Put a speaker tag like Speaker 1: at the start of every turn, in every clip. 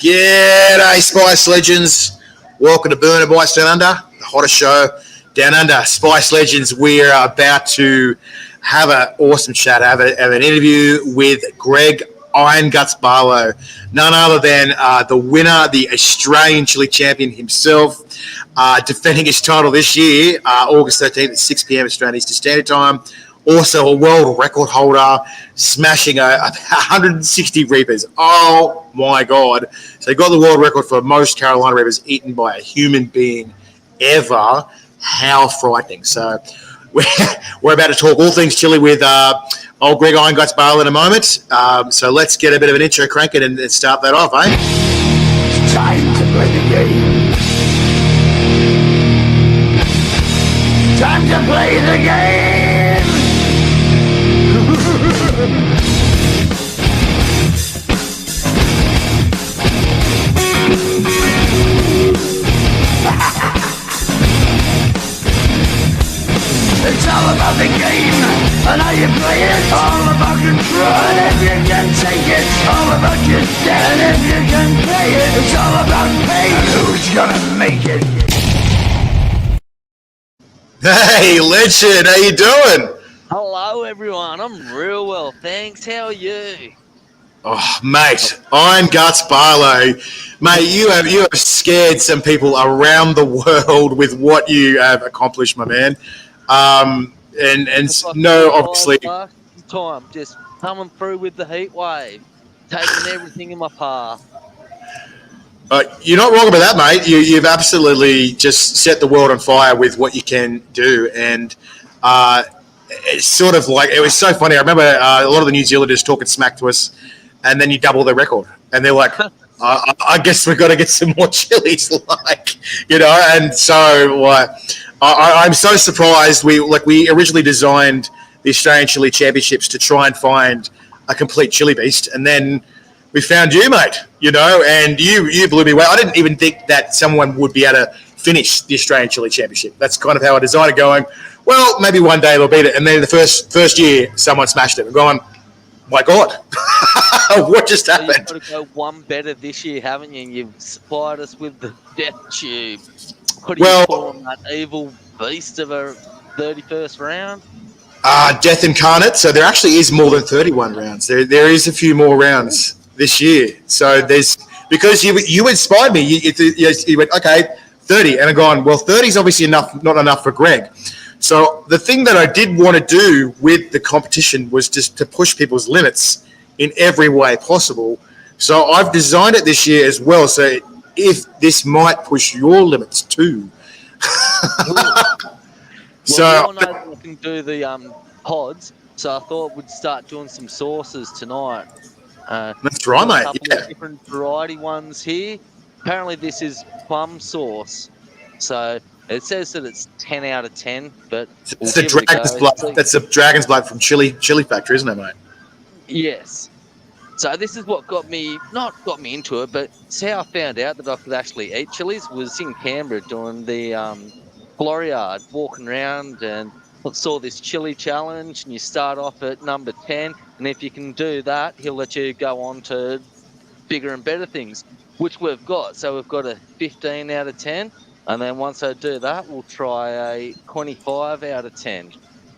Speaker 1: G'day, Spice Legends. Welcome to Burner Bites Down Under, the hottest show down under. Spice Legends, we're about to have an awesome chat, have an interview with Greg Iron Guts Barlow, none other than the winner, the Australian chili champion himself, defending his title this year, August 13th at 6 p.m. Australian Eastern Standard Time. Also a world record holder, smashing 160 Reapers. Oh, my God. So he got the world record for most Carolina Reapers eaten by a human being ever. How frightening. So we're about to talk all things chili with old Greg Iron Guts Barlow in a moment. So let's get a bit of an intro cranking and start that off, eh?
Speaker 2: It's time to play the game. Time to play the game. It's all about the game, and how you play it. All about control, and if you can take it. All about your debt, and if you can pay it. It's all about pain, and who's gonna make it.
Speaker 1: Hey, Legend, how you doing?
Speaker 3: Hello, everyone. I'm real well, thanks. How are you?
Speaker 1: Oh, mate, Iron Guts Barlow. Mate, you have scared some people around the world with what you have accomplished, my man. Obviously,
Speaker 3: time just coming through with the heat wave, taking everything in my path.
Speaker 1: You're not wrong about that, mate. You've absolutely just set the world on fire with what you can do, and it's sort of like, it was so funny. I remember a lot of the New Zealanders talking smack to us, and then you double their record, and they're like, I guess we've got to get some more chilies, and so I'm so surprised. We originally designed the Australian Chili Championships to try and find a complete chili beast, and then we found you, mate. And you blew me away. I didn't even think that someone would be able to finish the Australian Chili Championship. That's kind of how I designed it. Going, well, maybe one day they'll beat it, and then the first year someone smashed it. I'm going, my God, what just happened?
Speaker 3: You've got to go one better this year, haven't you? And you've supplied us with the death tube. What do you call them, that evil beast of a 31st round?
Speaker 1: Death incarnate. So there actually is more than 31 rounds. There is a few more rounds this year. So there's, because you inspired me. You went, okay, 30. And I'm going, well, 30 is obviously not enough for Greg. So the thing that I did want to do with the competition was just to push people's limits in every way possible. So I've designed it this year as well. So if this might push your limits too.
Speaker 3: We all know that we can do the pods, so I thought we'd start doing some sauces tonight.
Speaker 1: That's right, mate.
Speaker 3: A couple of different variety ones here. Apparently this is plum sauce. So it says that it's 10 out of 10, but
Speaker 1: it's the dragon's blood. That's the dragon's blood from Chili Factory, isn't it, mate?
Speaker 3: Yes. So this is what not got me into it, but it's how I found out that I could actually eat chilies. Was in Canberra doing the Floriade, walking around, and saw this chili challenge, and you start off at number 10, and if you can do that, he'll let you go on to bigger and better things, which we've got. So we've got a 15 out of 10, and then once I do that, we'll try a 25 out of 10.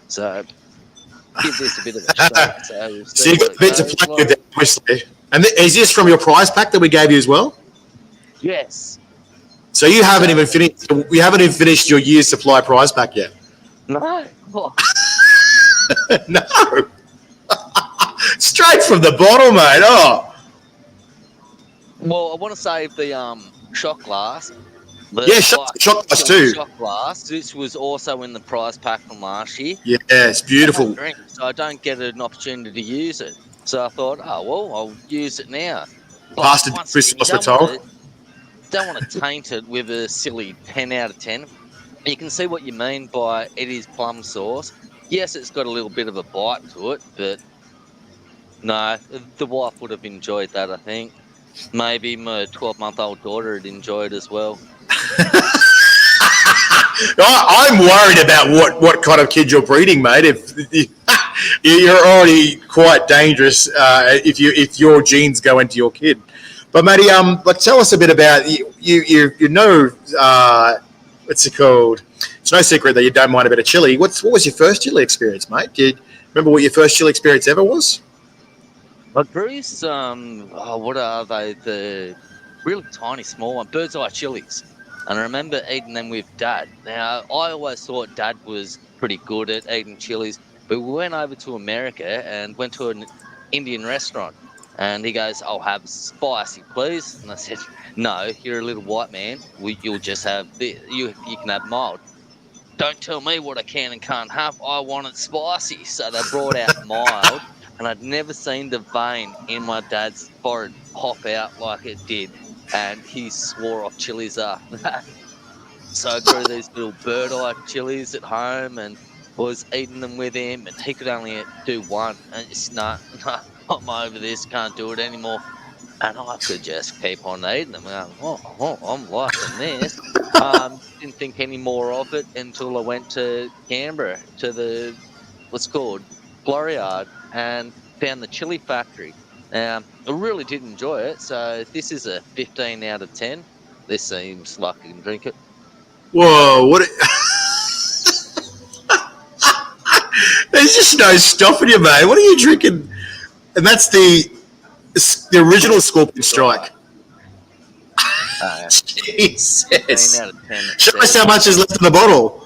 Speaker 3: So give this a bit of a shot. So
Speaker 1: you've got a bit to play with, obviously. And is this from your prize pack that we gave you as well?
Speaker 3: Yes.
Speaker 1: So you haven't even finished. We haven't even finished your year's supply prize pack yet.
Speaker 3: No.
Speaker 1: No. Straight from the bottle, mate. Oh.
Speaker 3: Well, I want to save the shot glass.
Speaker 1: Shot glass too.
Speaker 3: Shot glass. This was also in the prize pack from last year.
Speaker 1: Yeah, it's beautiful.
Speaker 3: So I don't get an opportunity to use it. So I thought, I'll use it now.
Speaker 1: Past it, Chris was told.
Speaker 3: Don't want to taint it with a silly 10 out of 10. You can see what you mean by it is plum sauce. Yes, it's got a little bit of a bite to it, but no, the wife would have enjoyed that, I think. Maybe my 12-month-old daughter had enjoyed as well.
Speaker 1: I'm worried about what kind of kid you're breeding, mate. If you're already quite dangerous if your genes go into your kid. But Matty, like, tell us a bit about you know, what's it called? It's no secret that you don't mind a bit of chili. What was your first chili experience, mate? Do you remember what your first chili experience ever was?
Speaker 3: I grew some, what are they? The really tiny, small one, bird's eye chilies. And I remember eating them with Dad. Now, I always thought Dad was pretty good at eating chilies, but we went over to America and went to an Indian restaurant. And he goes, "I'll have spicy, please." And I said, "No, you're a little white man. You'll just have you can have mild." "Don't tell me what I can and can't have. I want it spicy." So they brought out mild, and I'd never seen the vein in my dad's forehead pop out like it did. And he swore off chilies after that. So I grew these little bird eye chilies at home and was eating them with him, and he could only do one. And it's I'm over this, can't do it anymore. And I could just keep on eating them. And I'm liking this. Didn't think any more of it until I went to Canberra to the what's called Floriade and found the chili factory. I really did enjoy it. So this is a 15 out of 10. This seems like I can drink it.
Speaker 1: Whoa! There's just no stopping you, mate. What are you drinking? And that's the original Scorpion Strike. Jesus!
Speaker 3: 15 out of 10.
Speaker 1: Show us how much is left in the bottle.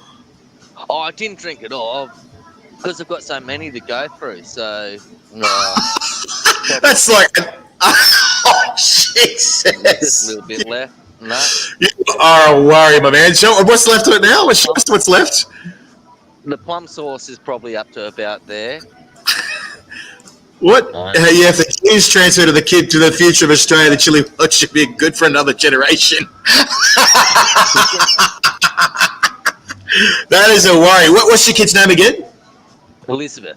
Speaker 3: Oh, I didn't drink it all because I've got so many to go through. So
Speaker 1: that's like, oh Jesus!
Speaker 3: Just a little bit left. No.
Speaker 1: You are a worry, my man. So what's left of it now? Show us what's left.
Speaker 3: The plum sauce is probably up to about there.
Speaker 1: What? Yeah, if the genes transfer to the future of Australia, the chili pot should be good for another generation. That is a worry. What's your kid's name again?
Speaker 3: Elizabeth.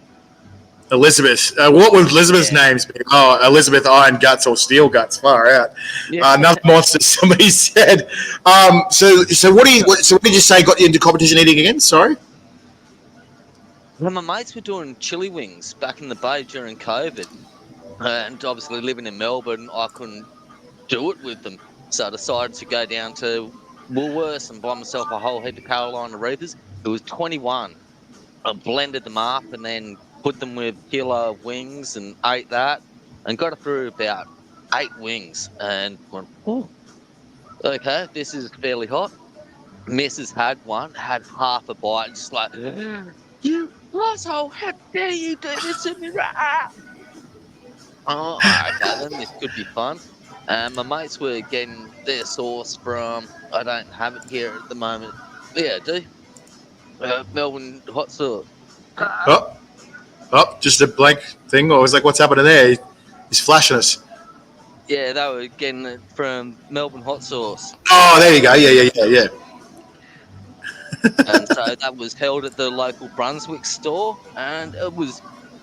Speaker 1: Elizabeth. What would Elizabeth's names be? Oh, Elizabeth Iron Guts or Steel Guts. Far out.
Speaker 3: Yeah.
Speaker 1: Another monster. Somebody said. So what did you say got you into competition eating again? Sorry.
Speaker 3: Well, my mates were doing chili wings back in the Bay during COVID. And obviously living in Melbourne, I couldn't do it with them. So I decided to go down to Woolworths and buy myself a whole heap of Carolina Reapers. It was 21. I blended them up and then put them with a kilo of wings and ate that. And got it through about 8 wings. And went, oh, okay, this is fairly hot. Mrs. had one, had half a bite, just like, "You asshole, how dare you do this to me?" Oh, okay, then this could be fun. My mates were getting their sauce from, I don't have it here at the moment. Yeah, I do. Melbourne hot sauce.
Speaker 1: Oh, just a blank thing. I was like, what's happening there? He's flashing us.
Speaker 3: Yeah, they were getting it from Melbourne hot sauce.
Speaker 1: Oh, there you go. Yeah.
Speaker 3: And so that was held at the local Brunswick store, and it was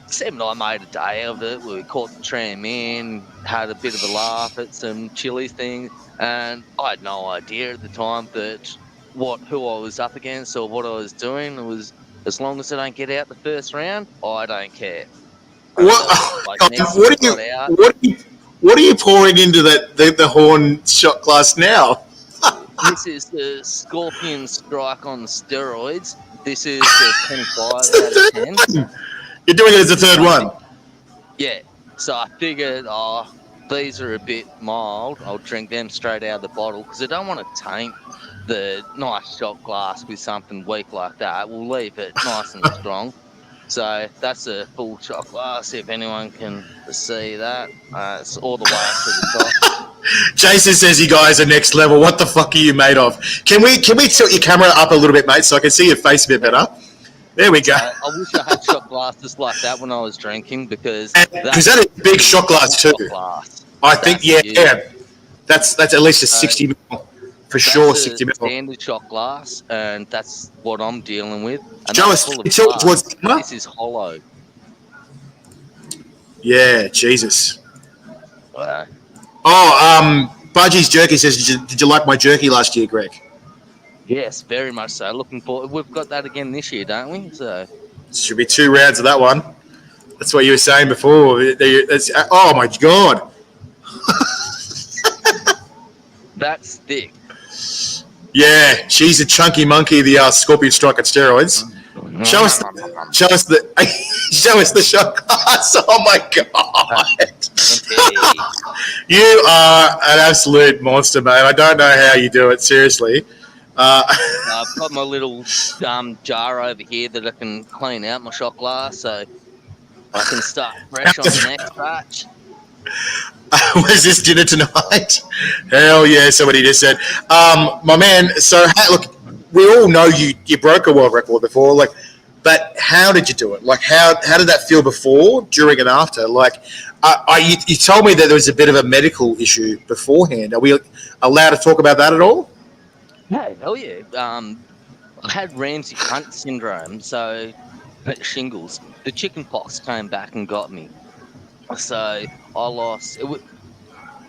Speaker 3: Sam and I made a day of it. We caught the tram in, had a bit of a laugh at some chili things, and I had no idea at the time that who I was up against or what I was doing. It was, as long as I don't get out the first round, I don't care.
Speaker 1: What are you pouring into the horn shot glass now?
Speaker 3: This is the Scorpion Strike on steroids. This is the 25 out of 10.
Speaker 1: You're doing it as a third one.
Speaker 3: Yeah. So I figured, these are a bit mild. I'll drink them straight out of the bottle because I don't want to taint the nice shot glass with something weak like that. We'll leave it nice and strong. So that's a full shot glass. If anyone can see that, it's all the way up to the top.
Speaker 1: Jason says you guys are next level. What the fuck are you made of? Can we tilt your camera up a little bit, mate, so I can see your face a bit better? There we go.
Speaker 3: I wish I had shot glasses like that when I was drinking because
Speaker 1: that is a big shot glass too. I think yeah. That's at least a 60 mil for sure. 60 mil.
Speaker 3: Standard shot glass, and that's what I'm dealing with. And
Speaker 1: Joe, tilt towards the camera.
Speaker 3: This is hollow.
Speaker 1: Yeah, Jesus.
Speaker 3: Wow.
Speaker 1: Budgie's Jerky says, did you like my jerky last year, Greg?
Speaker 3: Yes, very much so. Looking forward. We've got that again this year, don't we? So
Speaker 1: should be 2 rounds of that one. That's what you were saying before. Oh my God.
Speaker 3: That's thick.
Speaker 1: Yeah, she's a chunky monkey, the Scorpion Strike on steroids. Show us the show us the shot glass. Oh my god.
Speaker 3: Okay.
Speaker 1: You are an absolute monster, mate. I don't know how you do it, seriously.
Speaker 3: I've got my little jar over here that I can clean out my shot glass, so I can start fresh on the next batch.
Speaker 1: Was this dinner tonight? Hell yeah, somebody just said. My man, so look, we all know you broke a world record before, like, but how did you do it? Like, how did that feel before, during, and after? Like, you told me that there was a bit of a medical issue beforehand. Are we allowed to talk about that at all?
Speaker 3: Yeah, hell yeah. I had Ramsay Hunt syndrome, so shingles. The chicken pox came back and got me. So I lost. It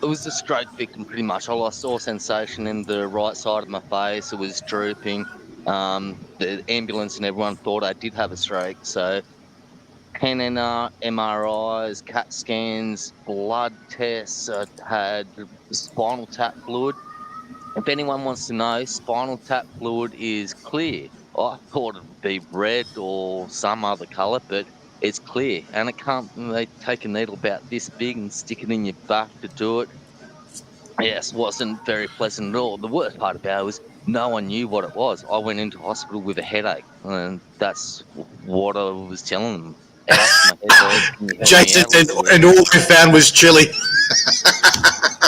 Speaker 3: was a stroke victim, pretty much. I lost all sensation in the right side of my face. It was drooping. The ambulance and everyone thought I did have a stroke. So PNR, MRIs, CAT scans, blood tests. I had spinal tap fluid. If anyone wants to know, spinal tap fluid is clear. I thought it would be red or some other colour, but it's clear. And it can't. They take a needle about this big and stick it in your back to do it. Yes, wasn't very pleasant at all. The worst part about it was no one knew what it was. I went into hospital with a headache, and that's what I was telling them.
Speaker 1: Jason said, and all they found was chili.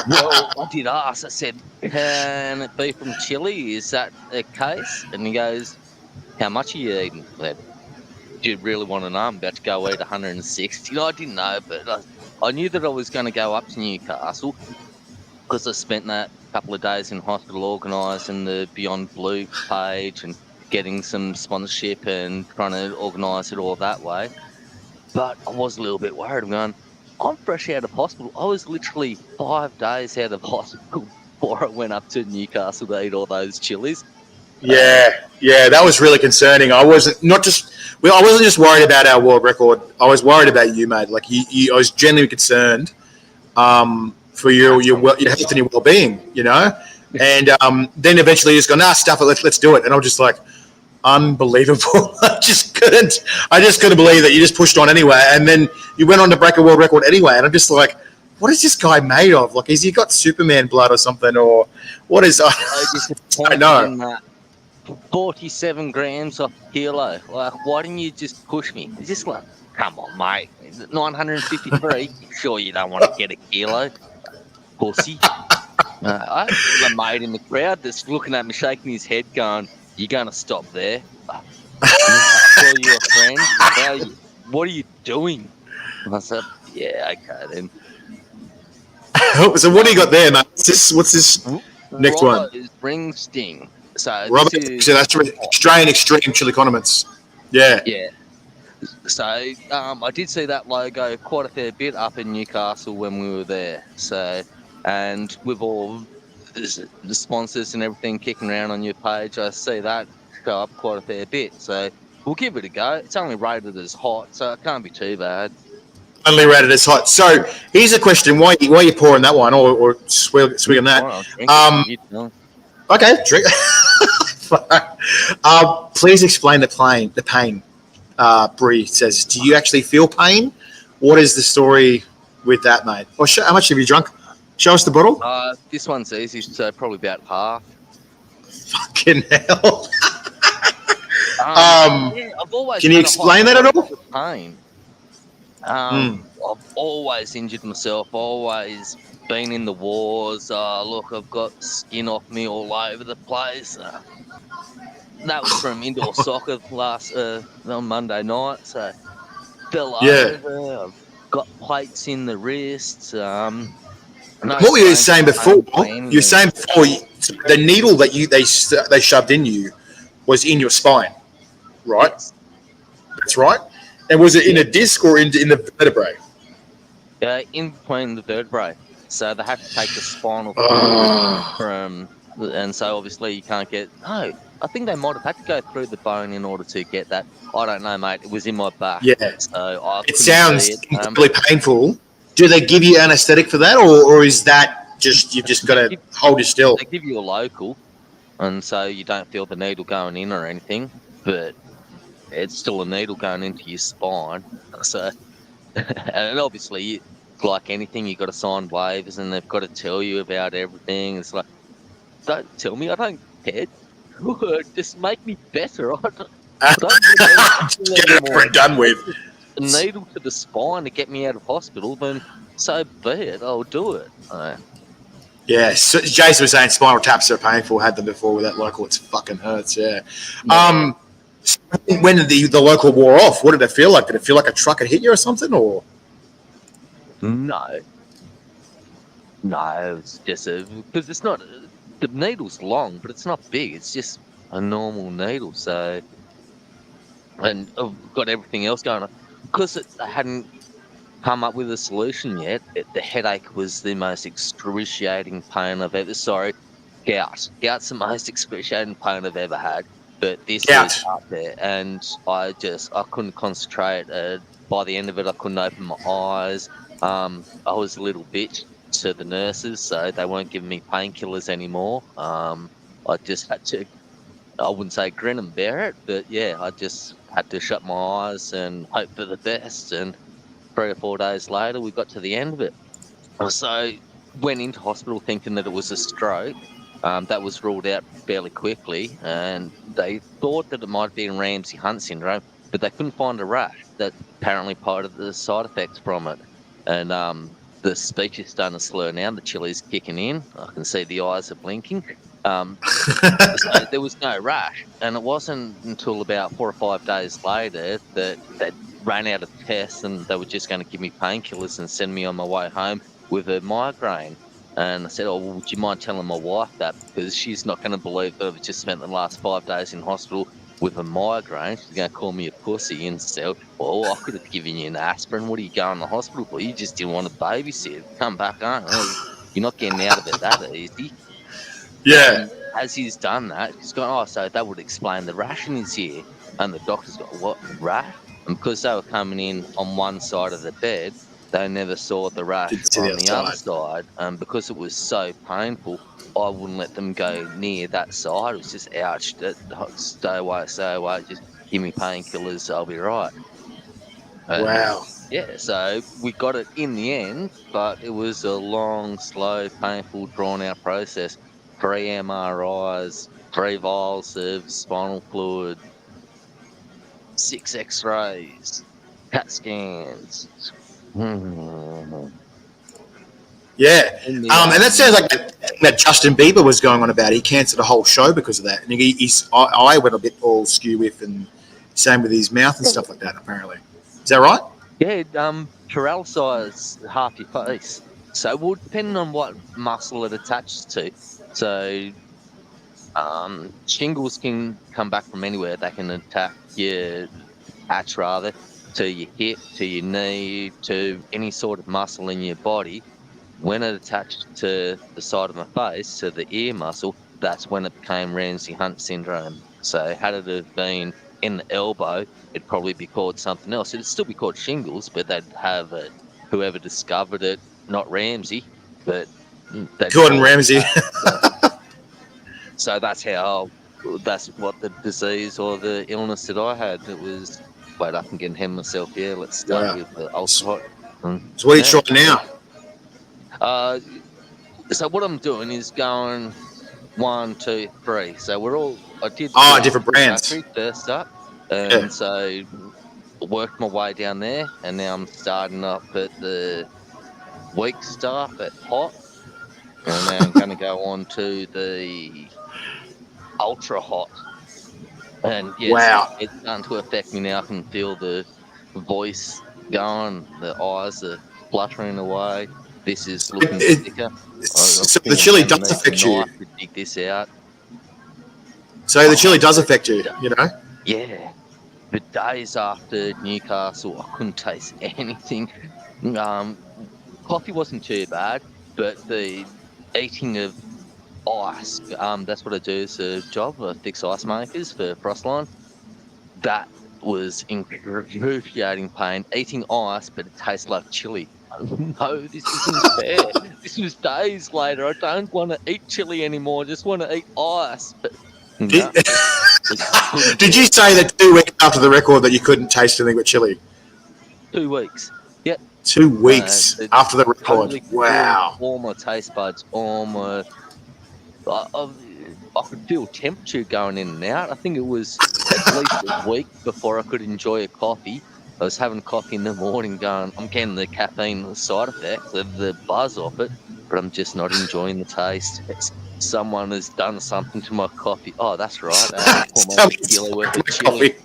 Speaker 3: Well, I did ask. I said, "Can it be from chili? Is that the case?" And he goes, "How much are you eating?" I said, "Do you really want to know? I'm about to go eat 160." I didn't know, but I knew that I was going to go up to Newcastle because I spent that couple of days in hospital organising the Beyond Blue page and getting some sponsorship and trying to organise it all that way. But I was a little bit worried. I'm going, I'm fresh out of hospital. I was literally 5 days out of hospital before I went up to Newcastle to eat all those chilies.
Speaker 1: Yeah, that was really concerning. I wasn't just worried about our world record. I was worried about you, mate. Like I was genuinely concerned for your health and your well-being, you know. And then eventually you just go, nah, stuff it. Let's do it. And I was just like, unbelievable. I just couldn't believe that you just pushed on anyway. And then you went on to break a world record anyway. And I'm just like, what is this guy made of? Like, has he got Superman blood or something? Or what is... I know.
Speaker 3: 47 grams off a kilo. Like, why didn't you just push me? It's just like, come on, mate. 953. Sure you don't want to get a kilo, pussy. I have a mate in the crowd that's looking at me, shaking his head, going, "You're going to stop there? I call you a friend. What are you doing?" And I said, "Yeah, okay then."
Speaker 1: So what do you got there, mate? What's this next one?
Speaker 3: Ring sting. So
Speaker 1: that's Australian extreme chili condiments. Yeah.
Speaker 3: Yeah. So I did see that logo quite a fair bit up in Newcastle when we were there. So, and with all the sponsors and everything kicking around on your page, I see that go up quite a fair bit. So we'll give it a go. It's only rated as hot, so it can't be too bad.
Speaker 1: Only rated as hot. So here's a question: Why are you pouring that one or swigging that? Okay, drink. Please explain the pain. Bree says, "Do you actually feel pain? What is the story with that, mate? Or how much have you drunk? Show us the bottle."
Speaker 3: This one's easy, so probably about half.
Speaker 1: Fucking hell.
Speaker 3: I've always
Speaker 1: can you explain that at all?
Speaker 3: Pain. I've always injured myself. Always been in the wars. Look, I've got skin off me all over the place. That was from indoor soccer last on Monday night. So fell over. I've got plates in the wrists. What
Speaker 1: were you saying before? You were saying before the needle that they shoved in you was in your spine, right?
Speaker 3: Yes.
Speaker 1: That's right. And was it in a disc or in the vertebrae?
Speaker 3: In between the vertebrae. So they have to take the spinal fluid from, and so obviously you can't get. No, I think they might have had to go through the bone in order to get that. I don't know, mate. It was in my back.
Speaker 1: Yeah.
Speaker 3: So
Speaker 1: it sounds incredibly painful. Do they give you anaesthetic for that, or is that you've just got to hold you still.
Speaker 3: They give you a local, and so you don't feel the needle going in or anything, but it's still a needle going into your spine. So, and obviously, like anything, you got to sign waivers, and they've got to tell you about everything. It's like, don't tell me, I don't care. Just make me better. I don't want to go to hospital
Speaker 1: Get it over
Speaker 3: anymore.
Speaker 1: and done with.
Speaker 3: A needle to the spine to get me out of hospital, then so be it. I'll do it.
Speaker 1: Yeah, so Jason was saying spinal taps are painful. Had them before with that local. It fucking hurts. Yeah. So when the local wore off, what did it feel like? Did it feel like a truck had hit you or something? Or
Speaker 3: No, it's just because it's not the needle's long, but it's not big. It's just a normal needle. So, and I've got everything else going on because I hadn't come up with a solution yet. The headache was the most excruciating pain I've ever. Sorry, gout. Gout's the most excruciating pain I've ever had. But this was up there, and I couldn't concentrate. By the end of it, I couldn't open my eyes. I was a little bitch to the nurses, so they weren't giving me painkillers anymore. I just had to, I wouldn't say grin and bear it, but yeah, I just had to shut my eyes and hope for the best. And 3 or 4 days later, we got to the end of it. So went into hospital thinking that it was a stroke. That was ruled out fairly quickly, and they thought that it might have been Ramsay-Hunt syndrome, but they couldn't find a rash. That's apparently part of the side effects from it. And the speech is starting to slur now. The chilli's kicking in. I can see the eyes are blinking. So there was no rash, and it wasn't until about 4 or 5 days later that they ran out of tests, and they were just going to give me painkillers and send me on my way home with a migraine. And I said, "Oh, well, would you mind telling my wife that? Because she's not going to believe that I've just spent the last 5 days in hospital with a migraine. She's going to call me a pussy and say, well, I could have given you an aspirin. What are you going to the hospital for? You just didn't want to babysit. Come back home. You're not getting out of it that easy."
Speaker 1: Yeah.
Speaker 3: And as he's done that, he's gone, "Oh, so that would explain the rash in his ear." And the doctor's got, "What, rash?" And because they were coming in on one side of the bed, they never saw the rash on the other side. And because it was so painful, I wouldn't let them go near that side. It was just, ouch, stay away, just give me painkillers, I'll be right. And
Speaker 1: wow.
Speaker 3: yeah, so we got it in the end, but it was a long, slow, painful, drawn-out process. 3 MRIs, 3 vials of spinal fluid, 6 X-rays, CAT scans.
Speaker 1: Yeah, and that sounds like that Justin Bieber was going on about. He cancelled a whole show because of that, and his eye went a bit all skew with, and same with his mouth and stuff like that. Apparently, is that right?
Speaker 3: Yeah, paralysis half your face. So, well, depending on what muscle it attaches to. So, shingles can come back from anywhere. They can attach to your hip, to your knee, to any sort of muscle in your body. When it attached to the side of my face, to the ear muscle, that's when it became Ramsay-Hunt syndrome. So had it have been in the elbow, it'd probably be called something else. It'd still be called shingles, but they'd have whoever discovered it, not Ramsay, but
Speaker 1: Gordon Ramsay.
Speaker 3: So that's what the disease or the illness that I had. It was, wait, I can get ahead of myself here. Let's start with the ultra hot.
Speaker 1: So what are you trying now?
Speaker 3: So what I'm doing is going 1, 2, 3. So I did
Speaker 1: different brands
Speaker 3: first up, and so worked my way down there, and now I'm starting up at the weak stuff at hot, and now I'm going to go on to the ultra hot. And yes,
Speaker 1: wow,
Speaker 3: it's starting to affect me now. I can feel the voice going, the eyes are fluttering away. This is looking thicker.
Speaker 1: So the chili does affect you.
Speaker 3: To dig this out.
Speaker 1: So the chili does affect you, you know?
Speaker 3: Yeah. The days after Newcastle, I couldn't taste anything. Coffee wasn't too bad, but the eating of ice, that's what I do as a job. I fix ice makers for Frostline. That was excruciating pain. Eating ice, but it tastes like chili. no, this isn't fair. This was days later. I don't want to eat chili anymore. I just want to eat ice. But no,
Speaker 1: Did, did you say that 2 weeks after the record that you couldn't taste anything but chili?
Speaker 3: 2 weeks. Yep.
Speaker 1: 2 weeks after the record.
Speaker 3: Totally
Speaker 1: Wow.
Speaker 3: all my taste buds, all my. I could feel temperature going in and out. I think it was at least a week before I could enjoy a coffee. I was having coffee in the morning going, I'm getting the caffeine side effects, the buzz off it, but I'm just not enjoying the taste. Someone has done something to my coffee. Oh, that's right. Almost a kilo worth of chili.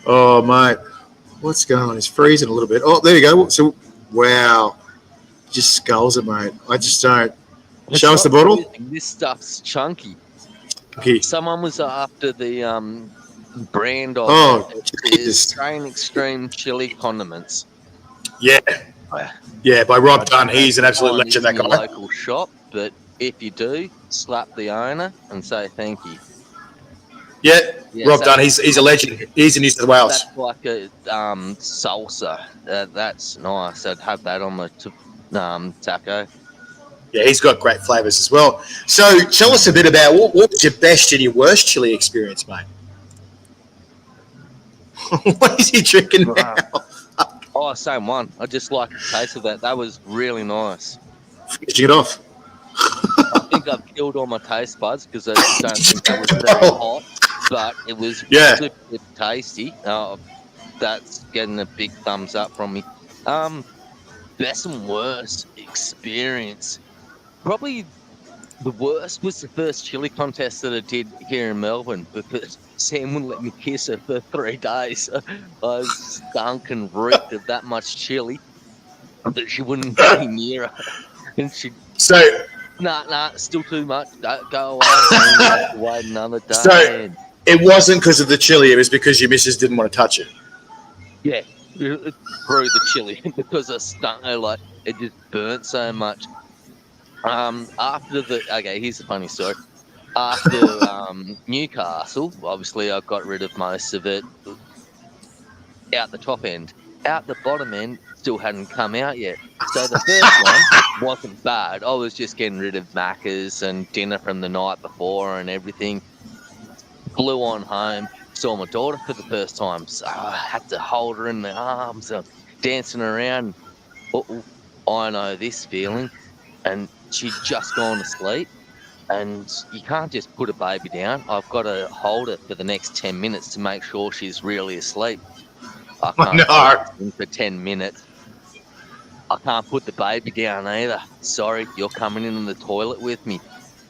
Speaker 1: Oh, mate. What's going on? It's freezing a little bit. Oh, there you go. So, wow. Just skulls it, mate. I just don't. Show us the bottle.
Speaker 3: This stuff's chunky.
Speaker 1: Okay.
Speaker 3: Someone was after the brand of Australian Extreme Chili Condiments.
Speaker 1: Yeah. Yeah, by Rob Dunn. He's an absolute legend, that guy.
Speaker 3: Local shop, but if you do, slap the owner and say thank you.
Speaker 1: Yeah, Rob Dunn. He's a legend. He's in New South Wales.
Speaker 3: That's like a salsa. That's nice. I'd have that on my taco.
Speaker 1: Yeah, he's got great flavours as well. So tell us a bit about what was your best and your worst chili experience, mate? What is he drinking now?
Speaker 3: Oh, same one. I just like the taste of that. That was really nice.
Speaker 1: Finishing it off.
Speaker 3: I think I've killed all my taste buds because I don't think that was very hot, but it was super tasty. That's getting a big thumbs up from me. Best and worst experience. Probably the worst was the first chili contest that I did here in Melbourne because Sam wouldn't let me kiss her for 3 days. I was stunk and reeked of that much chili that she wouldn't get me near her. And she nah, still too much. Go away. Wait another day.
Speaker 1: So it wasn't because of the chili. It was because your missus didn't want to touch it.
Speaker 3: Yeah, through the chili because I stunk her, like it just burnt so much. Here's the funny story. After Newcastle, obviously I got rid of most of it out the top end. Out the bottom end, still hadn't come out yet. So the first one wasn't bad. I was just getting rid of macas and dinner from the night before and everything. Flew on home, saw my daughter for the first time. So I had to hold her in my arms, dancing around. I know this feeling. And she'd just gone to sleep. And you can't just put a baby down. I've got to hold her for the next 10 minutes to make sure she's really asleep. I can't hold her for 10 minutes. I can't put the baby down either. Sorry, you're coming in the toilet with me.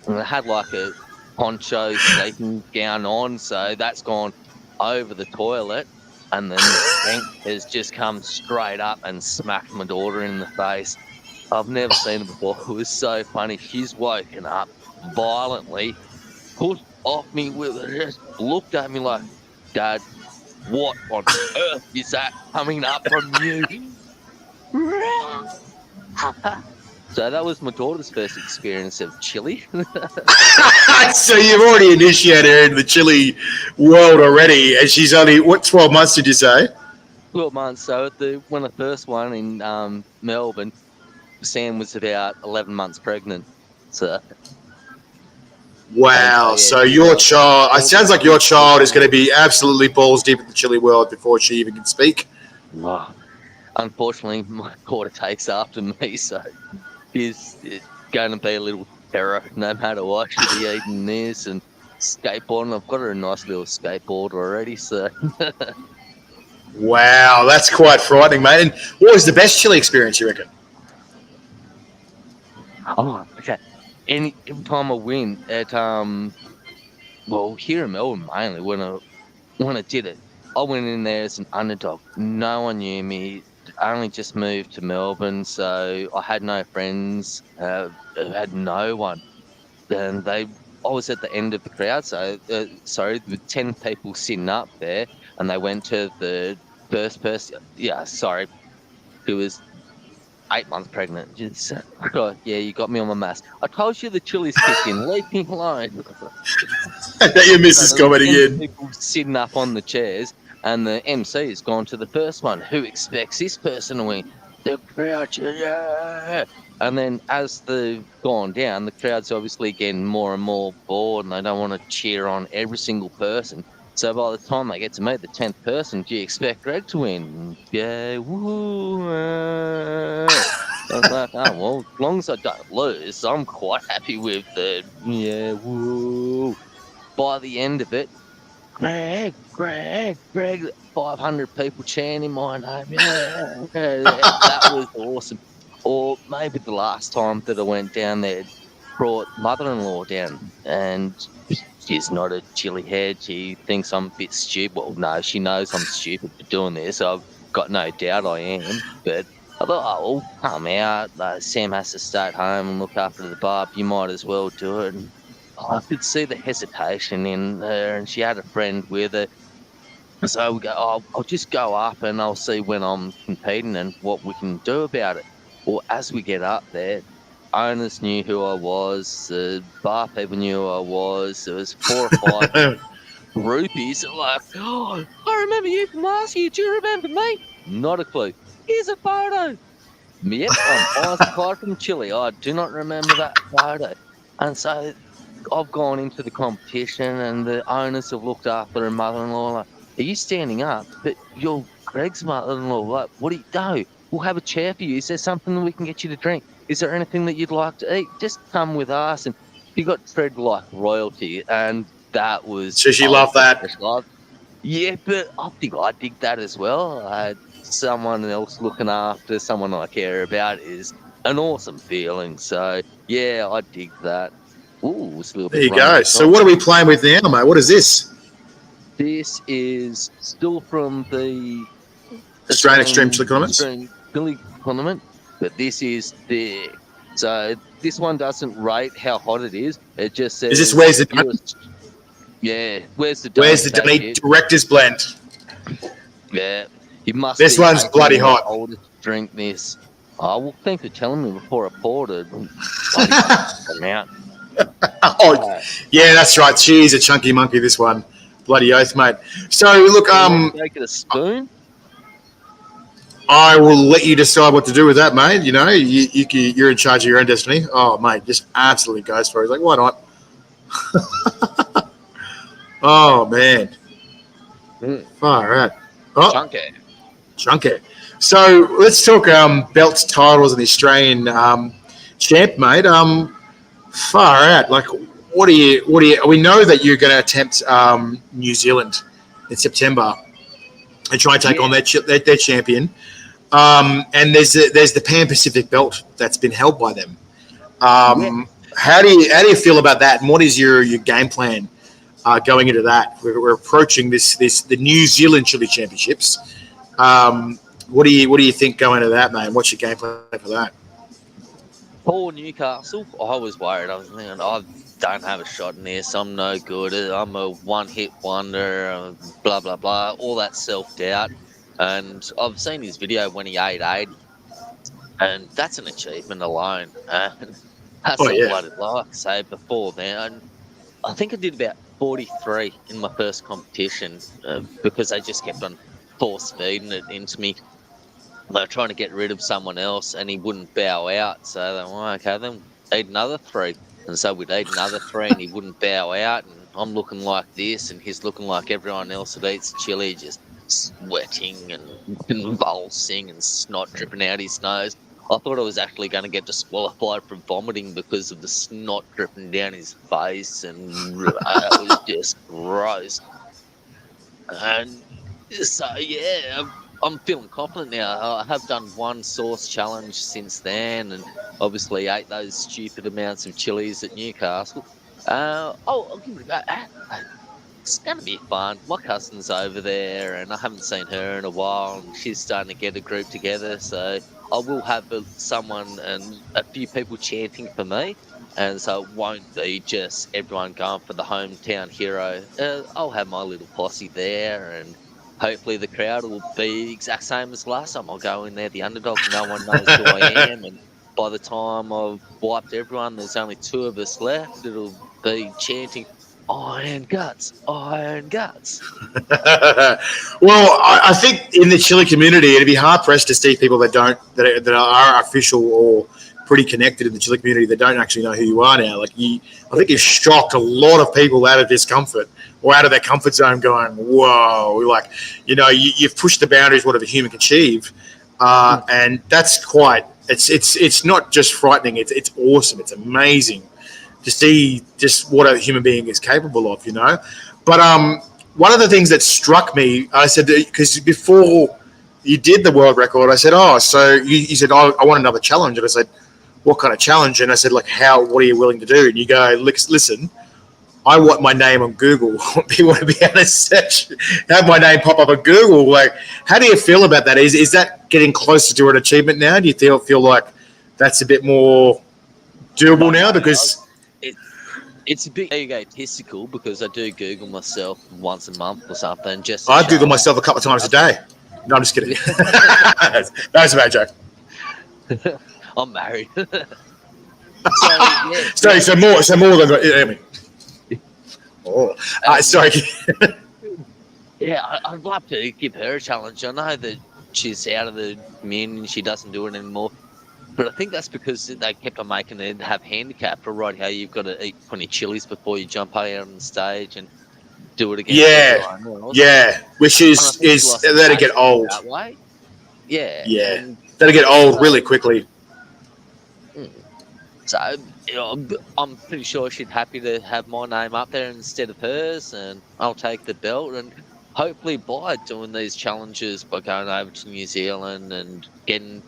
Speaker 3: And I had like a poncho sleeping gown on, so that's gone over the toilet. And then the tank has just come straight up and smacked my daughter in the face. I've never seen it before. It was so funny. She's woken up violently, pushed off me with her, just looked at me like, Dad, what on earth is that coming up from you? So that was my daughter's first experience of chili.
Speaker 1: So you've already initiated her into the chili world already, and she's only, 12 months did you say?
Speaker 3: 12 months. So at when I first won in Melbourne, Sam was about 11 months pregnant. So.
Speaker 1: Wow. So your child, it sounds like your child is going to be absolutely balls deep in the chili world before she even can speak.
Speaker 3: Oh, unfortunately, my daughter takes after me, so she's going to be a little terror no matter what. She'll be eating this and skateboarding. I've got her a nice little skateboard already, so.
Speaker 1: Wow, that's quite frightening, mate. And what was the best chili experience, you reckon?
Speaker 3: Oh, okay. Every time I win at here in Melbourne mainly when I did it, I went in there as an underdog. No one knew me. I only just moved to Melbourne, so I had no friends. Had no one. And I was at the end of the crowd, so with 10 people sitting up there, and they went to the first person. Yeah, sorry, who was 8 months pregnant. Just, you got me on my mask. I told you the chili's kicked in. Leave me alone.
Speaker 1: Your missus commenting in.
Speaker 3: People sitting up on the chairs, And the MC has gone to the first one. Who expects this person to win? The crowd, yeah. And then as they've gone down, the crowd's obviously getting more and more bored and they don't want to cheer on every single person. So by the time they get to meet the 10th person, do you expect Greg to win? Yeah, woo. I was like, oh, well, as long as I don't lose, I'm quite happy with the, yeah, woo. By the end of it, Greg, Greg, Greg, 500 people chanting my name. Yeah, that was awesome. Or maybe the last time that I went down there, brought mother-in-law down, and she's not a chilly head. She thinks I'm a bit stupid. Well, no, she knows I'm stupid for doing this. I've got no doubt I am. But I thought, oh, well, come out. Sam has to stay at home and look after the bub. You might as well do it. And I could see the hesitation in her, and she had a friend with her. So we go, oh, I'll just go up and I'll see when I'm competing and what we can do about it. Well, as we get up there, owners knew who I was, the bar people knew who I was. There was 4 or 5 groupies that were like, oh, I remember you from last year. Do you remember me? Not a clue. Here's a photo. Yep, I'm Aussie from Chile. I do not remember that photo. And so I've gone into the competition and the owners have looked after her mother-in-law like, are you standing up? But you're Greg's mother-in-law. Like, what do you do? We'll have a chair for you. Is there something that we can get you to drink? Is there anything that you'd like to eat? Just come with us. And you got treated like royalty. And that was...
Speaker 1: So she loved that.
Speaker 3: Yeah, but I think I dig that as well. Someone else looking after someone I care about is an awesome feeling. So, yeah, I dig that. Ooh, it's a little bit.
Speaker 1: There you go. So what are we playing with now, mate? What is this?
Speaker 3: This is still from the
Speaker 1: Australian Extreme Chili Condiments?
Speaker 3: Australian Chili Condiment, but this is thick. So this one doesn't rate how hot it is. It just says...
Speaker 1: Is this Where's the Donut?
Speaker 3: Yeah, Where's the Donut?
Speaker 1: Where's the Donut Director's Blend?
Speaker 3: Yeah. You must
Speaker 1: this one's bloody hot.
Speaker 3: Older to drink this. Oh, well, thanks for telling me before I poured it. Out.
Speaker 1: Oh, yeah, that's right. She's a chunky monkey, this one. Bloody oath, mate. So, look,
Speaker 3: Make it a spoon?
Speaker 1: I will let you decide what to do with that, mate. You know, you're in charge of your own destiny. Oh, mate, just absolutely goes for it. He's like, why not? Oh, man. Far out. Oh, chunky. So let's talk belts, titles, and the Australian champ, mate. Far out. Like, what do you? We know that you're going to attempt New Zealand in September and try and take on their champion. And there's the Pan Pacific belt that's been held by them. How do you feel about that? And what is your game plan going into that? We're approaching the New Zealand Chili Championships. What do you think going into that, mate? What's your game plan for that?
Speaker 3: For Newcastle, I was worried. I was thinking, I don't have a shot in this. I'm no good. I'm a one-hit wonder. Blah blah blah. All that self-doubt. And I've seen his video when he ate 80, and that's an achievement alone. And that's what I'd like to say before then. And I think I did about 43 in my first competition because they just kept on force feeding it into me. They were trying to get rid of someone else, and he wouldn't bow out. So they were like, okay, then eat another 3. And so we'd eat another 3, and he wouldn't bow out. And I'm looking like this, and he's looking like everyone else that eats chili, just sweating and convulsing and snot dripping out his nose. I thought I was actually going to get disqualified from vomiting because of the snot dripping down his face, and it was just gross. And so, yeah, I'm feeling confident now. I have done one sauce challenge since then, and obviously ate those stupid amounts of chilies at Newcastle. I'll give it a go. It's going to be fun. My cousin's over there, and I haven't seen her in a while, and she's starting to get a group together, so I will have someone and a few people chanting for me, and so it won't be just everyone going for the hometown hero. I'll have my little posse there, and hopefully the crowd will be the exact same as last time. I'll go in there, the underdog, no one knows who I am, and by the time I've wiped everyone, there's only 2 of us left. It'll be chanting, Iron guts, iron guts.
Speaker 1: Well, I think in the chili community, it'd be hard pressed to see people that are official or pretty connected in the chili community that don't actually know who you are now. Like I think you've shocked a lot of people out of discomfort or out of their comfort zone, going, "Whoa!" Like, you've pushed the boundaries what a human can achieve, and that's quite. It's not just frightening. It's awesome. It's amazing to see just what a human being is capable of, But one of the things that struck me, I said, because before you did the world record, I said, "Oh, so you said, I want another challenge," and I said, "What kind of challenge?" And I said, "Like, what are you willing to do?" And you go, "Listen, I want my name on Google. People want to be able to search, have my name pop up on Google." Like, how do you feel about that? Is that getting closer to an achievement now? Do you feel like that's a bit more doable now? Because
Speaker 3: it's a bit egotistical because I do Google myself once a month or something.
Speaker 1: I Google myself a couple of times a day. No, I'm just kidding. That's a bad joke.
Speaker 3: I'm married.
Speaker 1: So more than. Oh, sorry.
Speaker 3: Yeah, I'd love to give her a challenge. I know that she's out of the min and she doesn't do it anymore. But I think that's because they kept on making it have handicap for right how you've got to eat 20 chilies before you jump out on the stage and do it again.
Speaker 1: Yeah. Which is that'll get old.
Speaker 3: That way. Yeah.
Speaker 1: Yeah. That'll get old really quickly.
Speaker 3: So I'm pretty sure she'd happy to have my name up there instead of hers, and I'll take the belt. And hopefully by doing these challenges, by going over to New Zealand and getting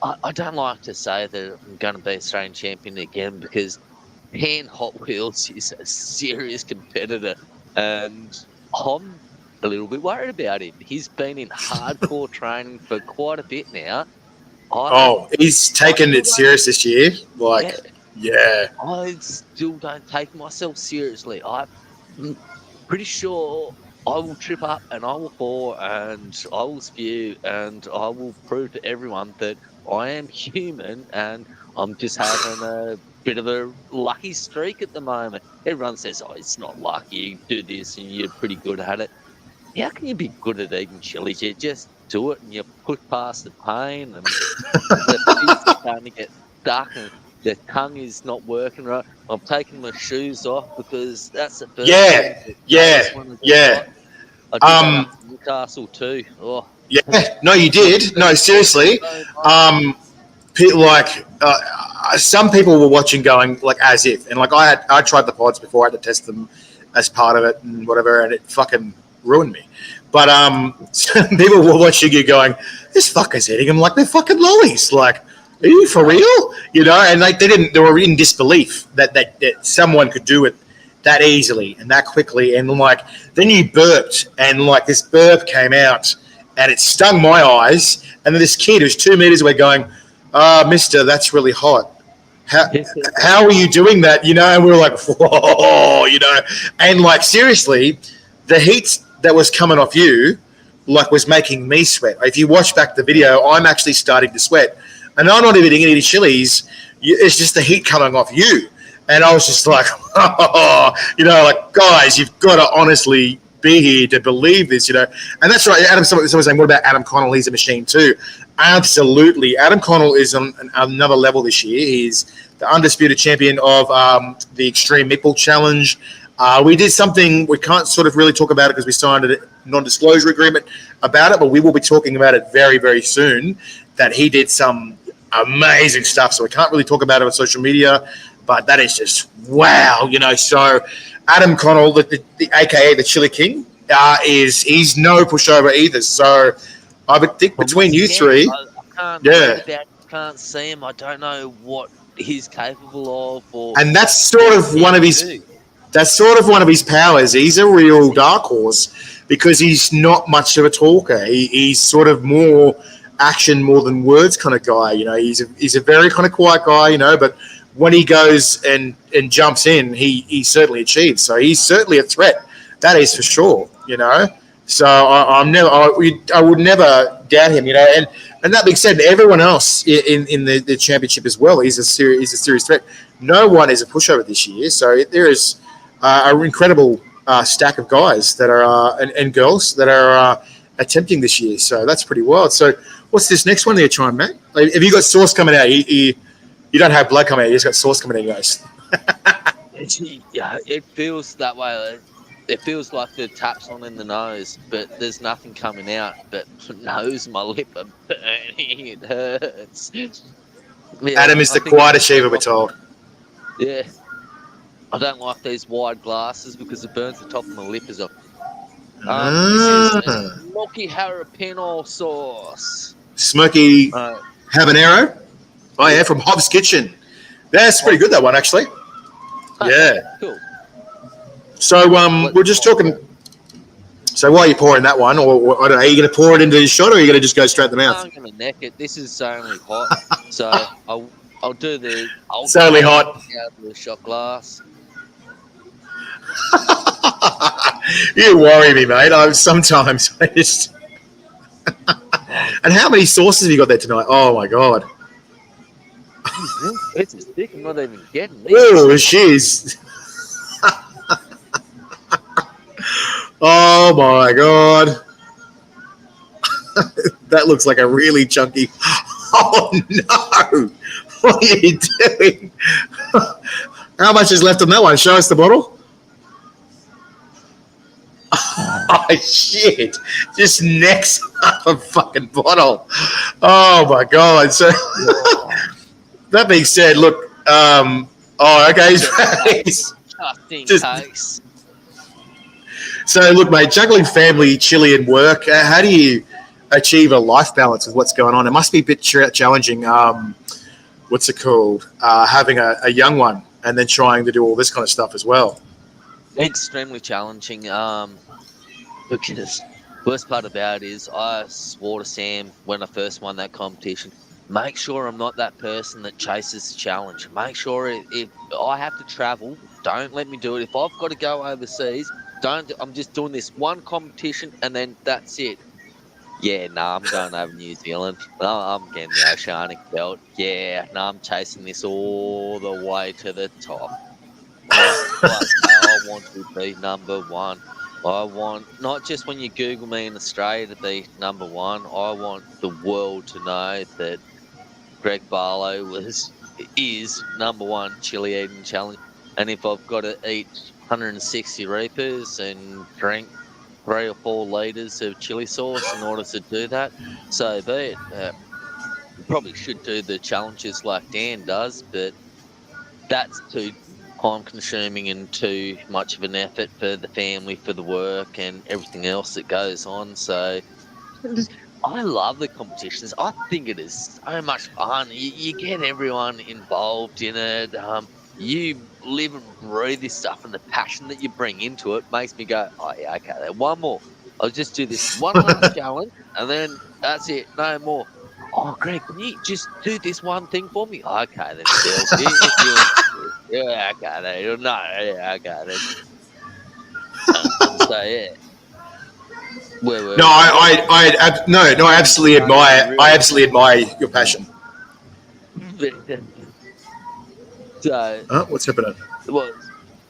Speaker 3: I don't like to say that I'm going to be Australian champion again, because Han Hot Wheels is a serious competitor, and I'm a little bit worried about him. He's been in hardcore training for quite a bit now.
Speaker 1: He's taken it serious this year. Yeah.
Speaker 3: I still don't take myself seriously. I'm pretty sure I will trip up and I will fall and I will spew and I will prove to everyone that I am human and I'm just having a bit of a lucky streak at the moment. Everyone says, "Oh, it's not lucky, you do this and you're pretty good at it." How can you be good at eating chilies? You just do it and you push past the pain and the feet's starting to get stuck and the tongue is not working right. I'm taking my shoes off because that's the first thing.
Speaker 1: Yeah.
Speaker 3: I did that in Newcastle too. Oh.
Speaker 1: Yeah. No, you did. No, seriously. Some people were watching going like as if, and like I tried the pods before, I had to test them as part of it and whatever, and it fucking ruined me. But some people were watching you going, "This fucker's eating them like they're fucking lollies." Like, are you for real? And they were in disbelief that someone could do it that easily and that quickly. And like, then you burped and like this burp came out and it stung my eyes. And then this kid who's 2 meters away going, "Mister, that's really hot. How are you doing that?" And we were like, "Whoa," and like, seriously, the heat that was coming off you, like, was making me sweat. If you watch back the video, I'm actually starting to sweat. And I'm not even eating any chilies. It's just the heat coming off you. And I was just like, like, guys, you've got to honestly be here to believe this, And that's right. Someone was saying, what about Adam Connell? He's a machine too. Absolutely. Adam Connell is on another level this year. He's the undisputed champion of the Extreme Meatball Challenge. We did something, we can't sort of really talk about it because we signed a non-disclosure agreement about it, but we will be talking about it very, very soon, that he did some amazing stuff. So we can't really talk about it on social media, but that is just wow, So Adam Connell, the AKA the Chili King, he's no pushover either. So I would think between you three,
Speaker 3: I can't see him. I don't know what he's capable of,
Speaker 1: and that's sort of one of his. That's sort of one of his powers. He's a real dark horse because he's not much of a talker. He's sort of more action more than words kind of guy. He's a very kind of quiet guy, but when he goes and jumps in, he certainly achieves. So he's certainly a threat. That is for sure, So I would never doubt him, And that being said, everyone else in the championship as well, he's a serious threat. No one is a pushover this year. So there is an incredible stack of guys that are and girls that are attempting this year. So that's pretty wild. So what's this next one that you're trying, Matt? Like, have you got sauce coming out? You don't have blood coming out. You just got sauce coming out, guys.
Speaker 3: Yeah, it feels that way. It feels like the tap's on in the nose, but there's nothing coming out. But nose, my lip are burning. It hurts. Yeah,
Speaker 1: Adam is the quiet achiever, we're told.
Speaker 3: Yeah. I don't like these wide glasses because it burns the top of my lip as well. This is smoky jalapeno sauce.
Speaker 1: Smoky habanero. Oh, yeah, from Hobbs Kitchen. That's pretty good, that one, actually. Yeah.
Speaker 3: Cool.
Speaker 1: So we're just talking. So why are you pouring that one? Or I don't know, are you going to pour it into the shot or are you going to just go straight in the mouth?
Speaker 3: I'm going to neck it. This is only hot. So I'll do the...
Speaker 1: It's only hot.
Speaker 3: Out of the shot glass.
Speaker 1: You worry me, mate. Sometimes I just... And how many sauces have you got there tonight? Oh, my God.
Speaker 3: It's as thick. I'm not even getting these.
Speaker 1: Oh, jeez. Oh, my God. That looks like a really chunky... Oh, no. What are you doing? How much is left on that one? Show us the bottle. Oh, shit. Just necks up a fucking bottle. Oh, my God. So, that being said, look. Okay.
Speaker 3: Just,
Speaker 1: so, look, mate, juggling family, chili, and work, how do you achieve a life balance with what's going on? It must be a bit challenging. What's it called? Having a young one and then trying to do all this kind of stuff as well.
Speaker 3: Extremely challenging. Because worst part about it is I swore to Sam when I first won that competition, make sure I'm not that person that chases the challenge. Make sure if I have to travel, don't let me do it. If I've got to go overseas, I'm just doing this one competition and then that's it. Yeah, I'm going over New Zealand. I'm getting the Oceanic belt. Yeah, I'm chasing this all the way to the top. I want to be number one. I want, not just when you Google me in Australia to be number one, I want the world to know that Greg Barlow is number one chili eating challenge. And if I've got to eat 160 reapers and drink 3 or 4 litres of chili sauce in order to do that, so be it. Probably should do the challenges like Dan does, but that's too time-consuming and too much of an effort for the family, for the work, and everything else that goes on. So I love the competitions. I think it is so much fun. You get everyone involved in it. You live and breathe this stuff, and the passion that you bring into it makes me go, oh yeah, okay, then one more. I'll just do this one last challenge, and then that's it, no more. Oh, Greg, can you just do this one thing for me? Okay, then, Bill. Yeah, okay, then. No, yeah, okay, then. So, yeah. I absolutely admire. I absolutely admire your passion. So,
Speaker 1: what's happening?
Speaker 3: Well,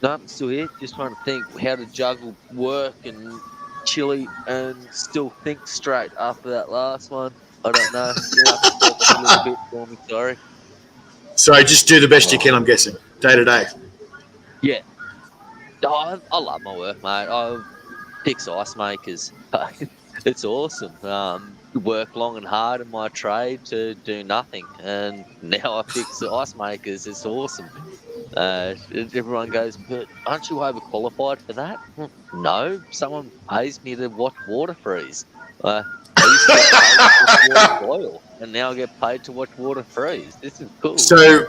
Speaker 3: no, I'm still here. Just trying to think how to juggle work and chili and still think straight after that last one. I don't know. You'll have to talk a little bit for me, sorry.
Speaker 1: So just do the best you can, I'm guessing, day to day.
Speaker 3: Yeah. Oh, I love my work, mate. I fix ice makers. It's awesome. Work long and hard in my trade to do nothing, and now I fix the ice makers. It's awesome. Everyone goes, but aren't you overqualified for that? No, someone pays me to watch water freeze. I used to get paid to watch water boil, and now I get paid to watch water freeze. This is cool.
Speaker 1: So,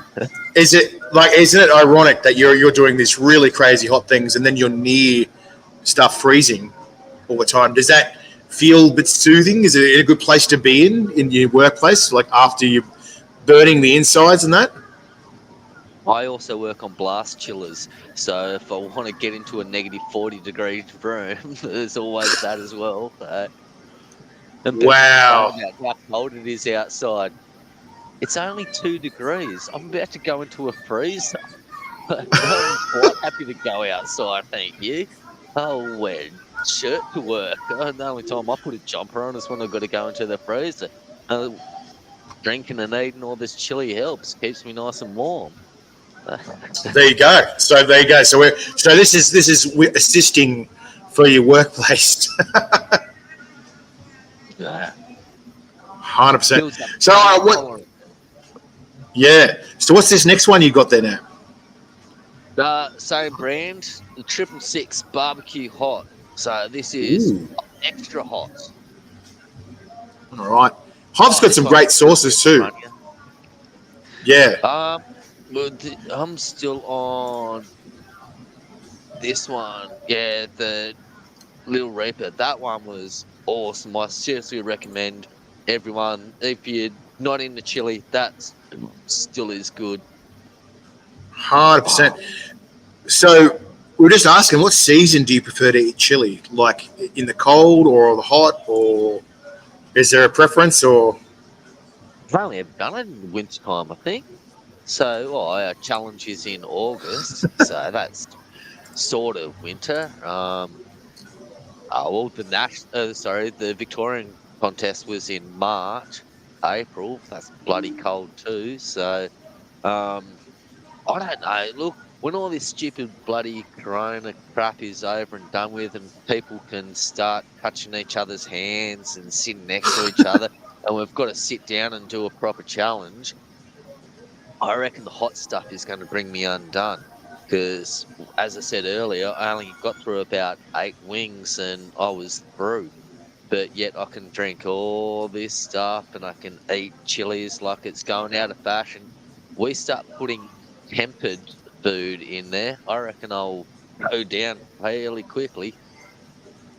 Speaker 1: isn't it ironic that you're doing these really crazy hot things, and then you're near stuff freezing all the time? Does that feel a bit soothing? Is it a good place to be in your workplace, like after you're burning the insides and that?
Speaker 3: I also work on blast chillers, so if I want to get into a negative 40-degree room, there's always that as well.
Speaker 1: Wow.
Speaker 3: How cold it is outside. It's only 2 degrees. I'm about to go into a freezer. But I'm quite happy to go outside, thank you. I'll wear shirt to work. The only time I put a jumper on is when I've got to go into the freezer. Uh, Drinking and eating all this chili helps, keeps me nice and warm.
Speaker 1: There you go. So there you go. So this is assisting for your workplace.
Speaker 3: Yeah.
Speaker 1: 100%.
Speaker 3: Builds up
Speaker 1: So what?
Speaker 3: tolerance.
Speaker 1: Yeah. So what's this next one you got there now?
Speaker 3: Same brand, the 666 barbecue hot. So this is
Speaker 1: Ooh.
Speaker 3: extra hot.
Speaker 1: All right. Hob's got
Speaker 3: This
Speaker 1: some
Speaker 3: one
Speaker 1: great
Speaker 3: was
Speaker 1: sauces too.
Speaker 3: funnier.
Speaker 1: Yeah.
Speaker 3: I'm still on this one. Yeah, the Little Reaper. That one was awesome. I seriously recommend everyone, if you're not into chili, that still is good.
Speaker 1: 100%. So we're just asking, what season do you prefer to eat chili? Like in the cold or the hot, or is there a preference? Or
Speaker 3: I've only ever done it in the winter time, I think. So, our challenge is in August, so that's sort of winter. The Victorian contest was in March, April. That's bloody cold too. So, um, I don't know. Look, when all this stupid bloody Corona crap is over and done with, and people can start touching each other's hands and sitting next to each other, and we've got to sit down and do a proper challenge, I reckon the hot stuff is going to bring me undone. Because, as I said earlier, I only got through about 8 wings and I was through. But yet I can drink all this stuff and I can eat chilies like it's going out of fashion. We start putting tempered food in there, I reckon I'll go down fairly quickly.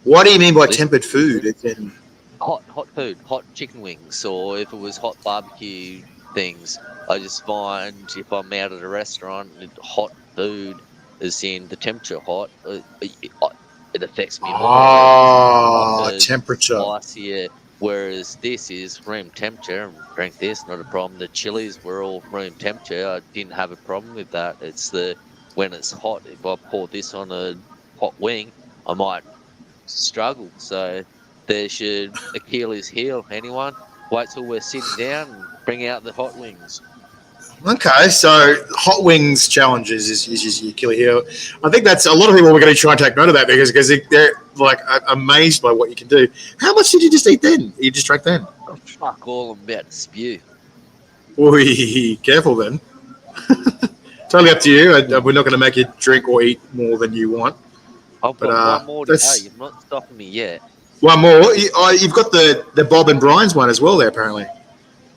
Speaker 1: what do you mean by
Speaker 3: This
Speaker 1: tempered food? It's in,
Speaker 3: hot food, hot chicken wings, or if it was hot barbecue things, I just find if I'm out at a restaurant, hot food is in the temperature hot, it affects me more.
Speaker 1: temperature.
Speaker 3: Spicier. Whereas this is room temperature, and drink this, not a problem. The chilies were all room temperature. I didn't have a problem with that. It's when it's hot. If I pour this on a hot wing, I might struggle. So there should Achilles heel. Anyone? Wait till we're sitting down and bring out the hot wings.
Speaker 1: Okay, so hot wings challenges is your killer here. I think that's a lot of people are going to try and take note of that because they're like amazed by what you can do. How much did you just eat then? You just drank then?
Speaker 3: Oh, fuck all, I'm about to spew.
Speaker 1: Oi, careful then. Totally up to you. We're not going to make you drink or eat more than you want.
Speaker 3: I've
Speaker 1: But,
Speaker 3: got one more to go.
Speaker 1: that's-
Speaker 3: You've not stopping me yet.
Speaker 1: One more. You've got the Bob and Brian's one as well there, apparently.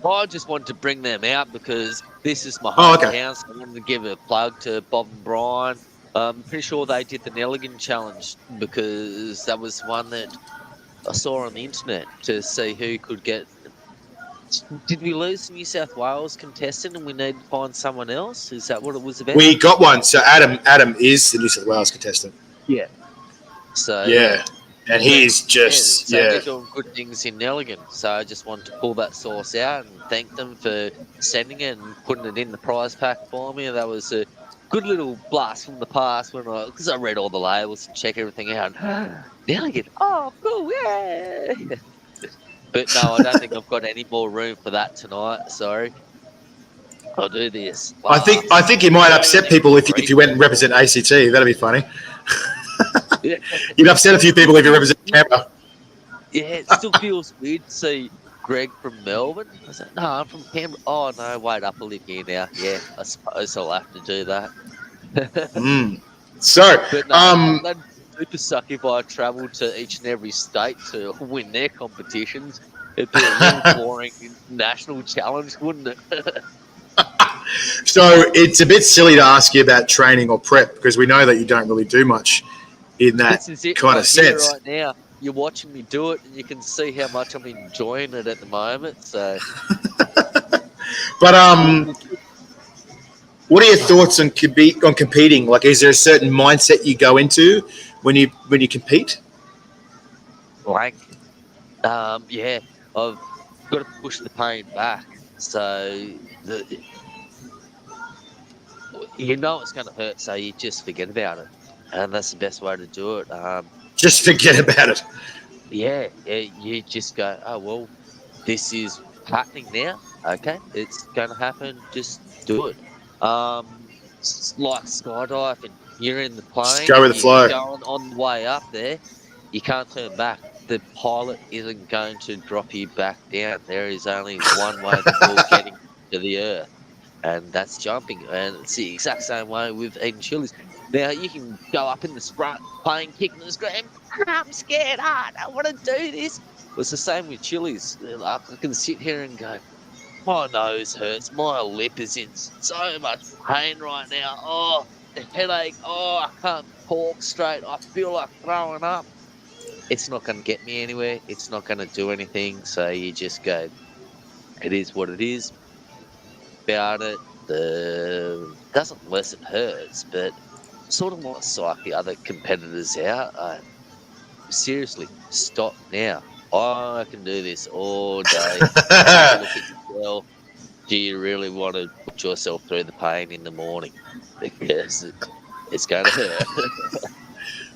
Speaker 3: I just wanted to bring them out because this is my
Speaker 1: Oh,
Speaker 3: hometown,
Speaker 1: okay.
Speaker 3: so I wanted to give a plug to Bob and Brian. I'm pretty sure they did the Nelligan challenge because that was one that I saw on the internet to see who could get. Did we lose the New South Wales contestant and we need to find someone else? Is that what it was about?
Speaker 1: We got one. So Adam is the New South Wales contestant.
Speaker 3: Yeah. So
Speaker 1: Yeah. And he's just,
Speaker 3: so
Speaker 1: yeah.
Speaker 3: they're doing good things in Nelligan. So I just wanted to pull that source out and thank them for sending it and putting it in the prize pack for me. That was a good little blast from the past because I read all the labels and check everything out. Nelligan, oh cool, yeah. But no, I don't think I've got any more room for that tonight. Sorry. I'll do this.
Speaker 1: I think you might upset people if you went and represent ACT. That'd be funny.
Speaker 3: Yeah.
Speaker 1: You'd upset a few people if you represent Canberra.
Speaker 3: Yeah, it still feels weird to see Greg from Melbourne. I said, no, I'm from Canberra. Oh, no, wait up, I live here now. Yeah, I suppose I'll have to do that.
Speaker 1: So,
Speaker 3: But no, that'd super suck if I travelled to each and every state to win their competitions. It'd be a real boring national challenge, wouldn't it?
Speaker 1: so it's a bit silly to ask you about training or prep because we know that you don't really do much in that
Speaker 3: This is it
Speaker 1: kind
Speaker 3: right
Speaker 1: of sense.
Speaker 3: here, right now. You're watching me do it, and you can see how much I'm enjoying it at the moment. So,
Speaker 1: But what are your thoughts on competing? Like, is there a certain mindset you go into when you compete?
Speaker 3: blank. Yeah, I've got to push the pain back. So you know it's going to hurt, so you just forget about it, and that's the best way to do it.
Speaker 1: Just forget about it.
Speaker 3: Yeah, you just go, oh well, this is happening now. Okay, it's going to happen. Just do it. It's like skydiving. You're in the
Speaker 1: Just
Speaker 3: plane.
Speaker 1: go with the
Speaker 3: You're
Speaker 1: flow.
Speaker 3: going on the way up there. You can't turn back. The pilot isn't going to drop you back down. There is only one way that you're getting to the earth, and that's jumping. And it's the exact same way with eating chilies. Now you can go up in the front, playing, kicking and screaming. I'm scared. I don't want to do this. Well, it's the same with chilies. Like, I can sit here and go, my nose hurts. My lip is in so much pain right now. Oh, the headache. Oh, I can't talk straight. I feel like throwing up. It's not going to get me anywhere. It's not going to do anything. So you just go, it is what it is. About it. Doesn't unless it hurts, but sort of want to psych the other competitors out. Seriously, stop now. I can do this all day. Have a look at yourself. Do you really want to put yourself through the pain in the morning? Because it's going to hurt.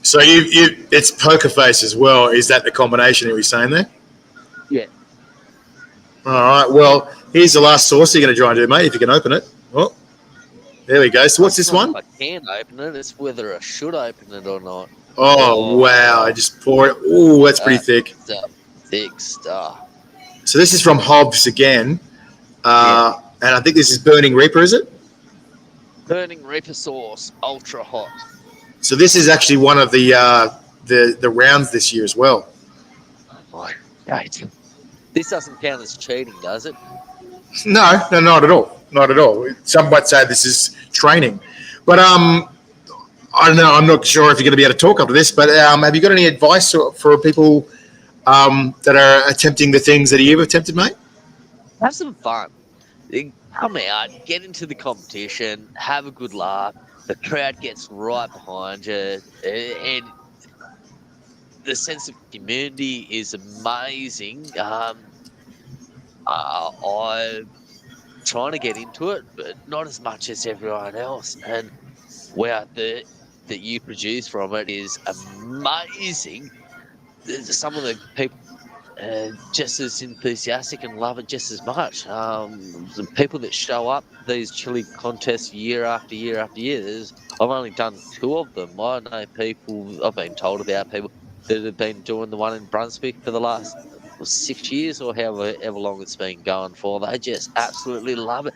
Speaker 1: So it's poker face as well. Is that the combination you were saying there?
Speaker 3: Yeah.
Speaker 1: All right. Well, here's the last sauce you're going to try and do, mate. If you can open it. Oh, there we go. So what's this one?
Speaker 3: I can open it. It's whether I should open it or not.
Speaker 1: Oh, wow. I just pour it. Oh, that's pretty thick.
Speaker 3: Thick stuff.
Speaker 1: So this is from Hobbs again.
Speaker 3: Yeah.
Speaker 1: And I think this is Burning Reaper, is it?
Speaker 3: Burning Reaper sauce, ultra hot.
Speaker 1: So this is actually one of the rounds this year as well.
Speaker 3: Oh, right. This doesn't count as cheating, does it?
Speaker 1: No, not at all. Not at all. Some might say this is training. But I don't know. I'm not sure if you're going to be able to talk up to this, but have you got any advice for people that are attempting the things that you've attempted, mate?
Speaker 3: Have some fun. Come out, get into the competition, have a good laugh. The crowd gets right behind you, and the sense of community is amazing. I'm trying to get into it, but not as much as everyone else. And wow, that you produce from it is amazing. Some of the people just as enthusiastic and love it just as much. The people that show up these chili contests year after year after year. I've only done 2 of them. I know people. I've been told about people that have been doing the one in Brunswick for the last 6 years or however long it's been going for. They just absolutely love it.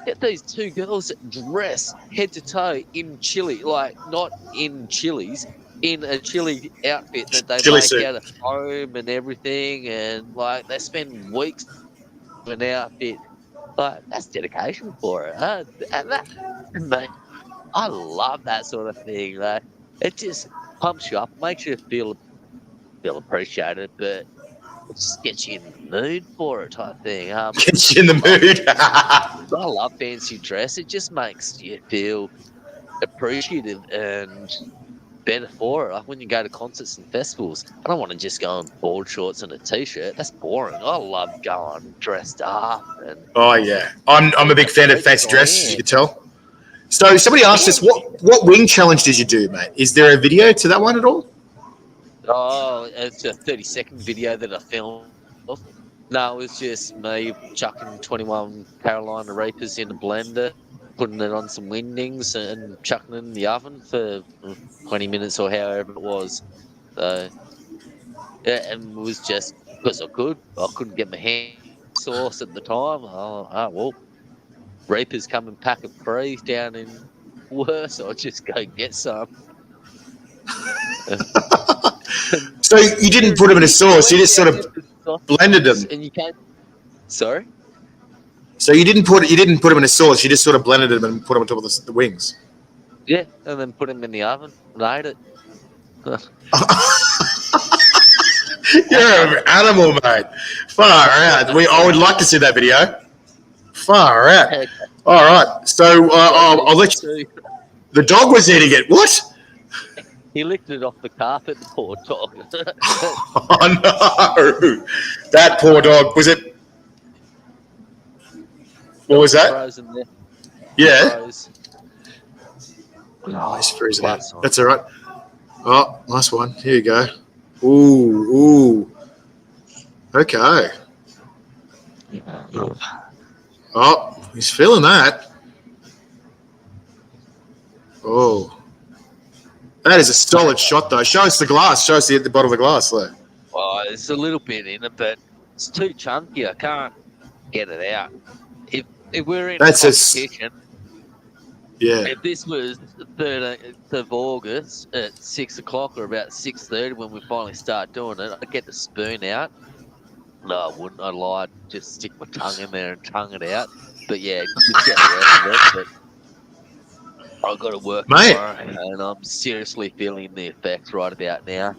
Speaker 3: Get these 2 girls dress head to toe in chili, like not in chilies, in a chili outfit that they
Speaker 1: Chili
Speaker 3: make
Speaker 1: suit.
Speaker 3: out of foam and everything, and like they spend weeks in an outfit. Like that's dedication for it. And that, mate, I love that sort of thing. Like it just pumps you up, makes you feel appreciated, but it just gets you in the mood for it, type thing.
Speaker 1: Gets you in the mood.
Speaker 3: I love fancy dress. It just makes you feel appreciative and better for it. Like when you go to concerts and festivals, I don't want to just go in board shorts and a t-shirt. That's boring. I love going dressed up. And
Speaker 1: Oh yeah, I'm a big fan of fancy dress, as you can tell. So somebody asked us, what wing challenge did you do, mate? Is there a video to that one at all?
Speaker 3: Oh, it's a 30-second video that I filmed. No, it was just me chucking 21 Carolina Reapers in a blender, putting it on some wingdings and chucking it in the oven for 20 minutes or however it was. So, yeah, and it was just because I could. I couldn't get my hand sauce at the time. Oh well, Reapers come and pack a freeze down in worse. I'll just go get some.
Speaker 1: So you didn't put them in a sauce. You just sort of blended them.
Speaker 3: And you can't. Sorry.
Speaker 1: So you didn't put them in a sauce. You just sort of blended them and put them on top of the wings.
Speaker 3: Yeah, and then put them in the oven and ate it.
Speaker 1: You're an animal, mate. Far out. I would like to see that video. Far out.
Speaker 3: Okay.
Speaker 1: All right. So I'll let you. The dog was eating it. What?
Speaker 3: He licked it off the carpet, the poor dog.
Speaker 1: Oh no! That poor dog. Was it? What was that?
Speaker 3: Frozen there.
Speaker 1: Yeah.
Speaker 3: Froze.
Speaker 1: Oh, he's freezing out.
Speaker 3: Last one.
Speaker 1: That's all right. Oh, nice one. Here you go. Ooh. Okay. Oh, he's feeling that. Oh. That is a solid shot, though. Show us the glass. Show us the bottom of the glass there.
Speaker 3: Oh, it's a little bit in it, but it's too chunky. I can't get it out. If we're in
Speaker 1: That's
Speaker 3: a
Speaker 1: a
Speaker 3: competition,
Speaker 1: Yeah.
Speaker 3: if this was 13th of August at 6 o'clock or about 6:30 when we finally start doing it, I'd get the spoon out. No, I wouldn't. I lied. Just stick my tongue in there and tongue it out. But yeah, just get the rest of it. But I've got to work
Speaker 1: Mate.
Speaker 3: tomorrow, and I'm seriously feeling the effects right about now.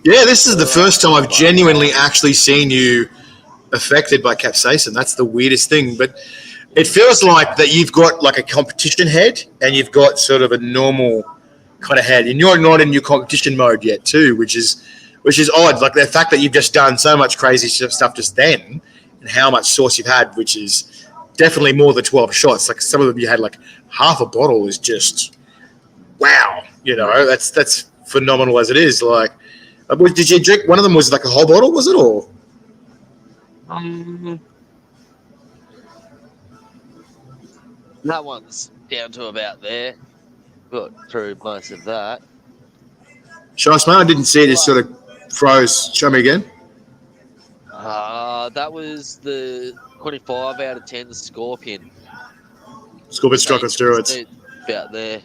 Speaker 1: Yeah, this is the first time I've genuinely actually seen you affected by capsaicin. That's the weirdest thing. But it feels like that you've got like a competition head and you've got sort of a normal kind of head. And you're not in your competition mode yet too, which is odd. Like the fact that you've just done so much crazy stuff just then and how much sauce you've had, which is definitely more than 12 shots. Like some of them you had like half a bottle is just, wow. You know, that's phenomenal as it is. Like, did you drink, one of them was like a whole bottle, was it, or?
Speaker 3: That one's down to about there. Got through most of that.
Speaker 1: Show us, mate. I didn't see it. It sort of froze. Show me again.
Speaker 3: That was the 25 out of 10 Scorpion.
Speaker 1: Scorpion struck on steroids.
Speaker 3: About there.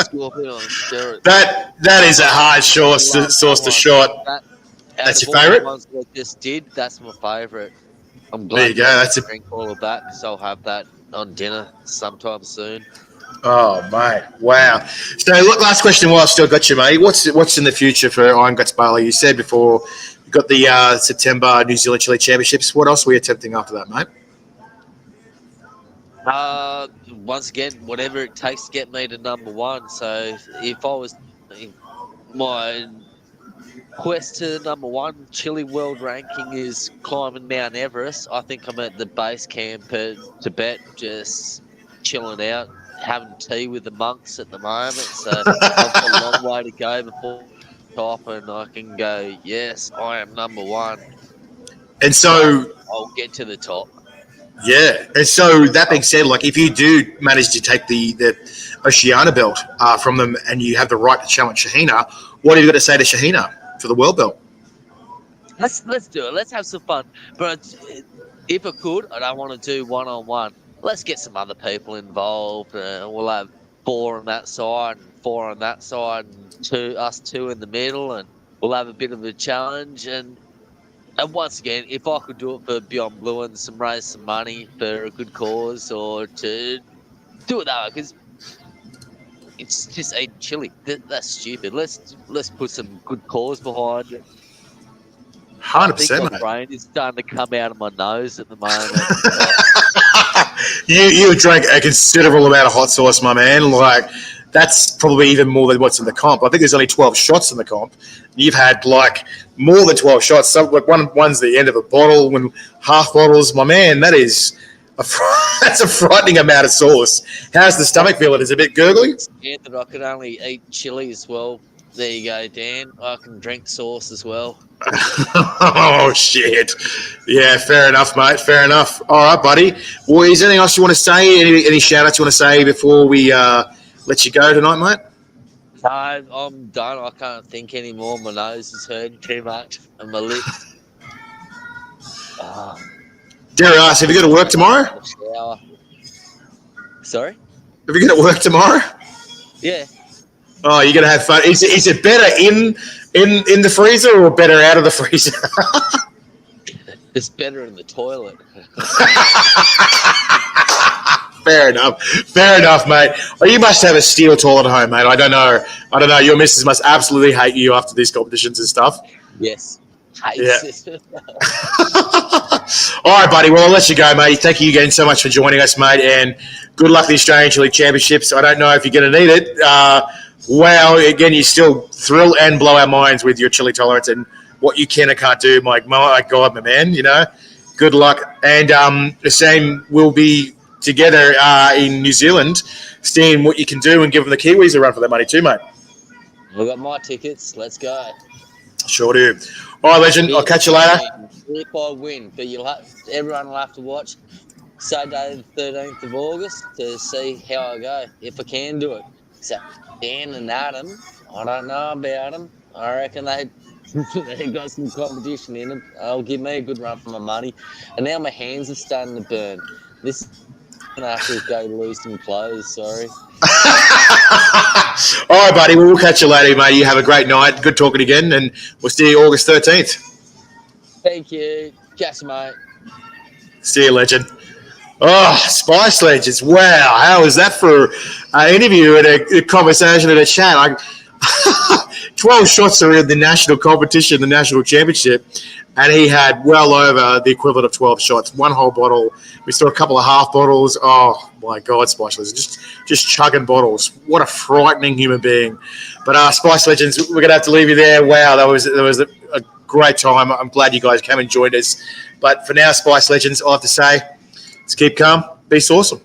Speaker 3: Scorpion on steroids.
Speaker 1: That is a hard sauce to shot. That's your favourite?
Speaker 3: Ones that I just did. That's my favourite. I'm glad
Speaker 1: there you go. That's
Speaker 3: drink all of that because I'll have that on dinner sometime soon.
Speaker 1: Oh, mate. Wow. So, look, last question while I've still got you, mate. What's in the future for Iron Guts Barlow? You said before you got the September New Zealand Chili Championships. What else were you attempting after that, mate?
Speaker 3: Once again, whatever it takes to get me to number one. So, my quest to number one chili world ranking is climbing Mount Everest. I think I'm at the base camp at Tibet, just chilling out, having tea with the monks at the moment. So I've got a long way to go before top, and I can go, yes, I am number one.
Speaker 1: And so
Speaker 3: I'll get to the top.
Speaker 1: Yeah. And so that being said, like if you do manage to take the Oceania belt from them and you have the right to challenge Shahina, what have you got to say to Shahina for the world belt?
Speaker 3: Let's do it. Let's have some fun. But if I could, I don't want to do one-on-one. Let's get some other people involved. We'll have 4 on that side and 4 on that side and us two in the middle, and we'll have a bit of a challenge. And once again, if I could do it for Beyond Blue and raise some money for a good cause, or to do it that way, because it's just eating chili. That's stupid. Let's put some good cause behind it.
Speaker 1: 100%,
Speaker 3: My
Speaker 1: mate.
Speaker 3: brain is starting to come out of my nose at the moment.
Speaker 1: You drank a considerable amount of hot sauce, my man. Like that's probably even more than what's in the comp. I think there's only 12 shots in the comp. You've had like more than 12 shots. Some, like one's the end of a bottle, when half bottles. My man, that's a frightening amount of sauce. How's the stomach feeling? Is it a bit gurgly?
Speaker 3: Yeah, that I can only eat chili as well. There you go, Dan. I can drink sauce as well.
Speaker 1: Oh, shit. Yeah, fair enough, mate. Fair enough. All right, buddy. Well, is there anything else you want to say? Any shout-outs you want to say before we let you go tonight, mate?
Speaker 3: No, I'm done. I can't think anymore. My nose is hurting too much, and my lips.
Speaker 1: Dare I ask, have you got to work tomorrow?
Speaker 3: Shower. Sorry?
Speaker 1: Have you got to work tomorrow?
Speaker 3: Yeah.
Speaker 1: Oh, you're going to have fun. Is it better in the freezer or better out of the freezer?
Speaker 3: It's better in the toilet.
Speaker 1: Fair enough, mate. Oh, you must have a steel toilet at home, mate. I don't know. Your missus must absolutely hate you after these competitions and stuff.
Speaker 3: Yes.
Speaker 1: Yeah. All right, buddy. Well, I'll let you go, mate. Thank you again so much for joining us, mate, and good luck at the Australian Chili Championships. I don't know if you're going to need it. Wow, again, you still thrill and blow our minds with your chili tolerance and what you can and can't do. My God, my man, you know. Good luck. And the same will be together in New Zealand, seeing what you can do and give them the Kiwis a run for their money too, mate.
Speaker 3: I've got my tickets. Let's go.
Speaker 1: Sure do. All right, legend. I'll catch you later.
Speaker 3: If I win, but everyone will have to watch Saturday the 13th of August to see how I go, if I can do it. So Dan and Adam, I don't know about them. I reckon they've got some competition in them. They'll give me a good run for my money. And now my hands are starting to burn. This is going to have to go lose some clothes, sorry.
Speaker 1: All right, buddy. We'll catch you later, mate. You have a great night. Good talking again, and we'll see you August 13th.
Speaker 3: Thank you. Catch you, mate.
Speaker 1: See you, legend. Oh, Spice Legends. Wow. How was that for an interview and a conversation and a chat? 12 shots are in the national competition, the national championship, and he had well over the equivalent of 12 shots. One whole bottle. We saw a couple of half bottles. Oh, my God, Spice Legends. Just chugging bottles. What a frightening human being. But Spice Legends, we're going to have to leave you there. Wow, that was a great time. I'm glad you guys came and joined us. But for now, Spice Legends, I'll have to say, let's keep calm. Be awesome.